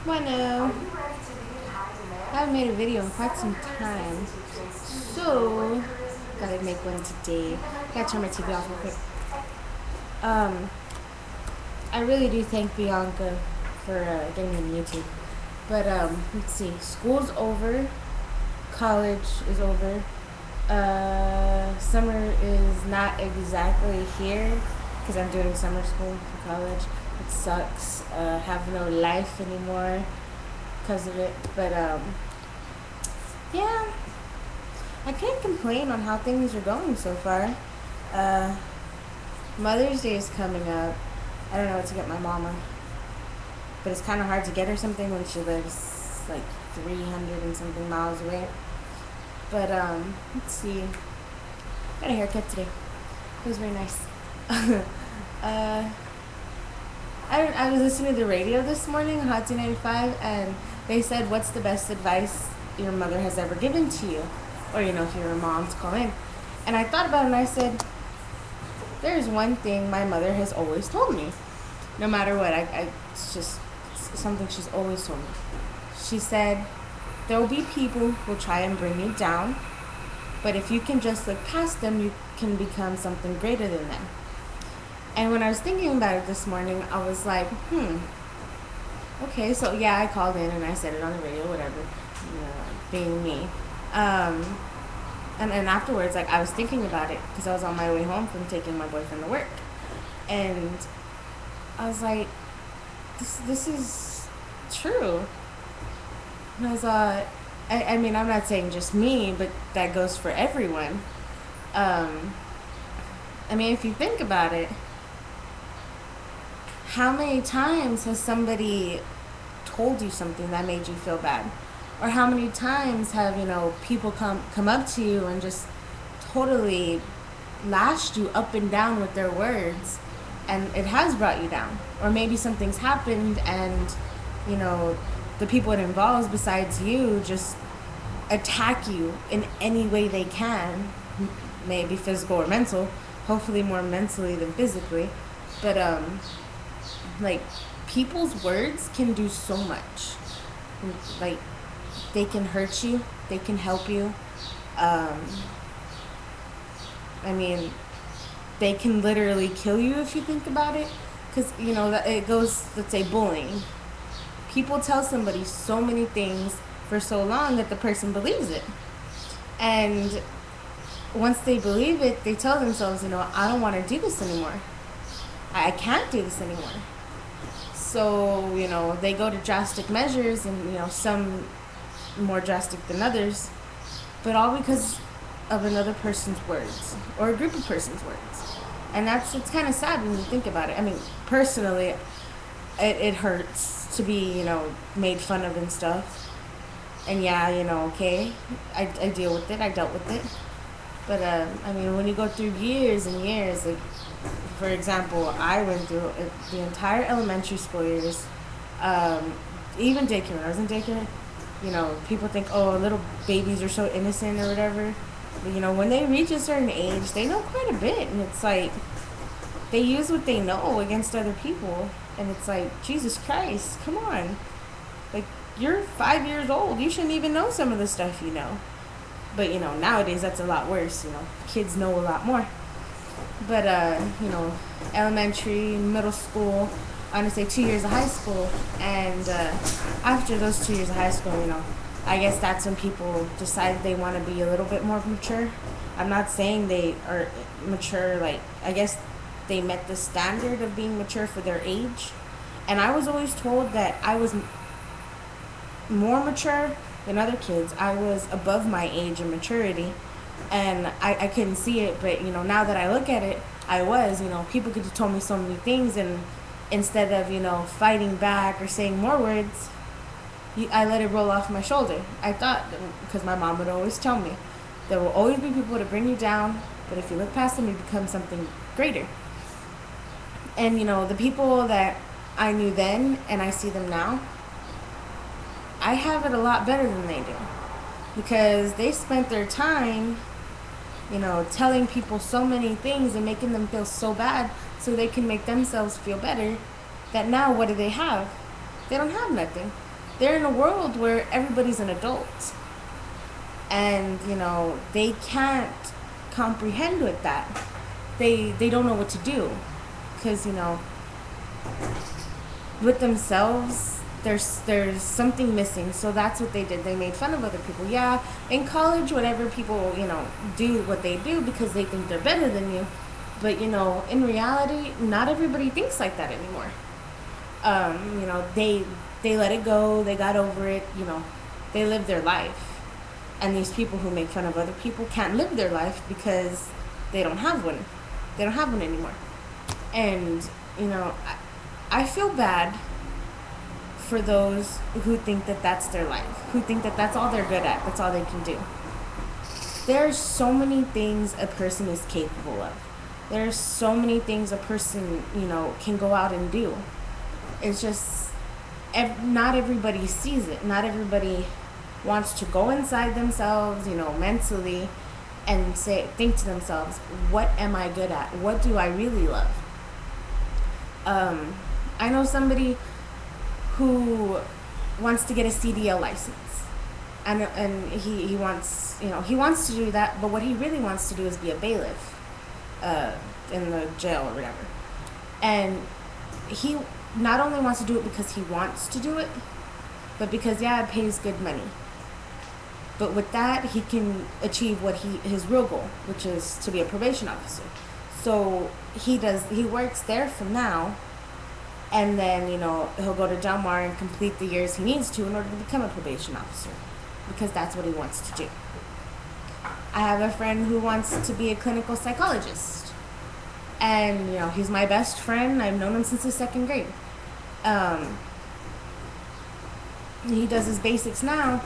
Bueno, I haven't made a video in quite some time, so gotta make one today. Gotta turn my TV off real quick. Um, I really do thank Bianca for getting me on YouTube. But let's see. School's over. College is over. Summer is not exactly here because I'm doing summer school for college. It sucks. Have no life anymore because of it. But yeah, I can't complain on how things are going so far. Uh, Mother's Day is coming up. I don't know what to get my mama, but it's kind of hard to get her something when she lives like 300 and something miles away. But let's see. Got a haircut today. It was very nice. uh, I was listening to the radio this morning, Hot 295, and they said, "What's the best advice your mother has ever given to you?" Or if you're a mom to call in. And I thought about it and I said, there's one thing my mother has always told me. No matter what, it's just something she's always told me. She said, there will be people who will try and bring you down, but if you can just look past them, you can become something greater than them. And when I was thinking about it this morning, I was like, okay, so yeah, I called in and I said it on the radio, whatever, being me. And then afterwards, like, I was thinking about it because I was on my way home from taking my boyfriend to work. And I was like, this is true. And I was, I mean, I'm not saying just me, but that goes for everyone. I mean, if you think about it, how many times has somebody told you something that made you feel bad? Or how many times have, people come up to you and just totally lashed you up and down with their words, and it has brought you down? Or maybe something's happened and, the people it involves besides you just attack you in any way they can, maybe physical or mental, hopefully more mentally than physically. But like, people's words can do so much. Like, they can hurt you, they can help you. I mean, they can literally kill you if you think about it. Because, that it goes, let's say, bullying. People tell somebody so many things for so long that the person believes it. And once they believe it, they tell themselves, I don't want to do this anymore. I can't do this anymore. So, they go to drastic measures, and, some more drastic than others, but all because of another person's words or a group of person's words. And it's kind of sad when you think about it. I mean, personally, it hurts to be, made fun of and stuff. And yeah, okay, I deal with it, I dealt with it. But, I mean, when you go through years and years, like, for example, I went through the entire elementary school years, even daycare. When I was in daycare, people think, oh, little babies are so innocent or whatever. But, when they reach a certain age, they know quite a bit. And it's like, they use what they know against other people. And it's like, Jesus Christ, come on. Like, you're 5 years old. You shouldn't even know some of the stuff you know. But, nowadays that's a lot worse. Kids know a lot more. But, elementary, middle school, I'm going to say 2 years of high school. And after those 2 years of high school, I guess that's when people decide they want to be a little bit more mature. I'm not saying they are mature, like, I guess they met the standard of being mature for their age. And I was always told that I was more mature than other kids. I was above my age in maturity. And I couldn't see it, but, now that I look at it, I was, people could have told me so many things, and instead of, fighting back or saying more words, I let it roll off my shoulder. I thought, because my mom would always tell me, there will always be people to bring you down, but if you look past them, you become something greater. And, the people that I knew then and I see them now, I have it a lot better than they do. Because they spent their time, telling people so many things and making them feel so bad so they can make themselves feel better, that now what do they have? They don't have nothing. they're in a world where everybody's an adult, and they can't comprehend with that. They don't know what to do, because with themselves there's something missing. So that's what they did. They made fun of other people. Yeah, in college, whatever, people do what they do because they think they're better than you. But in reality, not everybody thinks like that anymore. They let it go. They got over it. They live their life. And these people who make fun of other people can't live their life because they don't have one. They don't have one anymore. And I feel bad for those who think that that's their life, who think that that's all they're good at, that's all they can do. There's so many things a person is capable of. There's so many things a person, can go out and do. It's just, not everybody sees it. Not everybody wants to go inside themselves, mentally, and think to themselves, what am I good at? What do I really love? I know somebody who wants to get a CDL license, and he wants to do that, but what he really wants to do is be a bailiff in the jail or whatever. And he not only wants to do it because he wants to do it, but because it pays good money. But with that, he can achieve his real goal, which is to be a probation officer. So he works there for now, and then he'll go to Del Mar and complete the years he needs to in order to become a probation officer, because that's what he wants to do. I have a friend who wants to be a clinical psychologist, and he's my best friend. I've known him since the second grade. He does his basics now,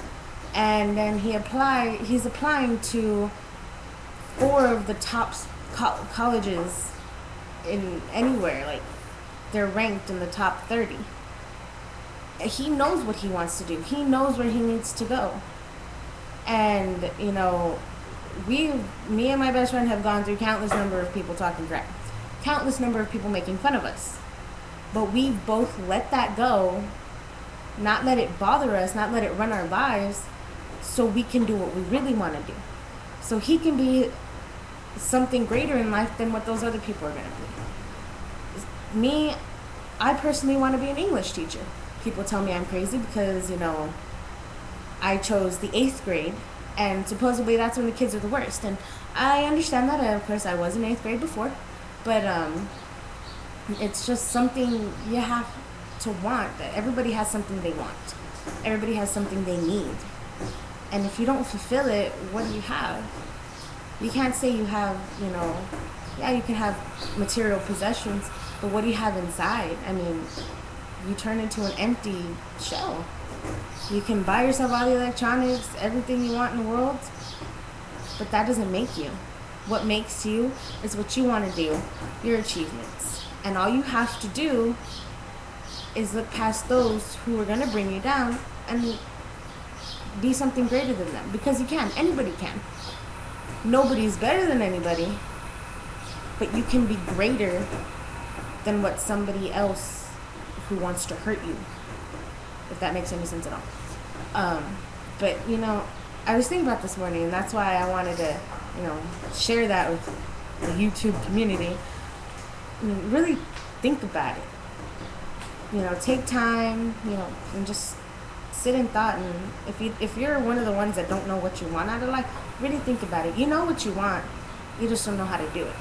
and then he's applying to 4 of the top colleges in anywhere. Like, they're ranked in the top 30. He knows what he wants to do. He knows where he needs to go. And me and my best friend have gone through countless number of people talking crap, countless number of people making fun of us, but we've both let that go, not let it bother us, not let it run our lives, so we can do what we really want to do. So he can be something greater in life than what those other people are going to be. Me, I personally want to be an English teacher. People tell me I'm crazy because, I chose the 8th grade, and supposedly that's when the kids are the worst. And I understand that. Of course, I was in 8th grade before. But it's just something you have to want. Everybody has something they want. Everybody has something they need. And if you don't fulfill it, what do you have? You can't say you have, you can have material possessions, but what do you have inside? I mean, you turn into an empty shell. You can buy yourself all the electronics, everything you want in the world, but that doesn't make you. What makes you is what you want to do, your achievements. And all you have to do is look past those who are going to bring you down and be something greater than them. Because you can. Anybody can. Nobody's better than anybody, but you can be greater than what somebody else who wants to hurt you, if that makes any sense at all. But I was thinking about this morning, and that's why I wanted to share that with the YouTube community. I mean, really think about it. Take time, and just sit in thought. And if you're one of the ones that don't know what you want out of life, really think about it. You know what you want, you just don't know how to do it.